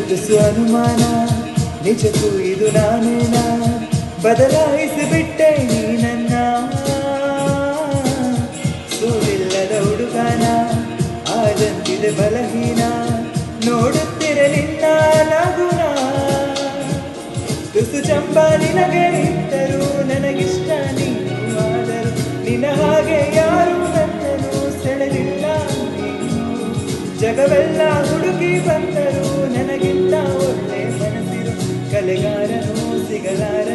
ತುಸು ಅನುಮಾನ ನಿಜಕ್ಕೂ ಇದು ನಾನೇನಾ ಬದಲಾಯಿಸಿಬಿಟ್ಟೆ ನೀ ನನ್ನ ಸೂರಿಲ್ಲದ ಹುಡುಗನ ಆದಂತಿದೆ ಬಲಹೀನ ನೋಡುತ್ತಿರೆ ನಿನ್ನ ಲಗುನ ತುಸು ಚಂಬ ನಿನಗೆ ಇದ್ದರು ನನಗಿಷ್ಟ ನೀನು ಆದರು ನಿನ್ನ ಹಾಗೆ ಯಾರು ನನ್ನನ್ನು ಸೆಳೆದಿಲ್ಲ ಜಗವೆಲ್ಲ ಹುಡುಕಿ ಬಂದರು ನನಗಿಂತ ಒಳ್ಳೆ ಮನಸ್ಸಿರು ಕಲೆಗಾರನು ಸಿಗಲಾರ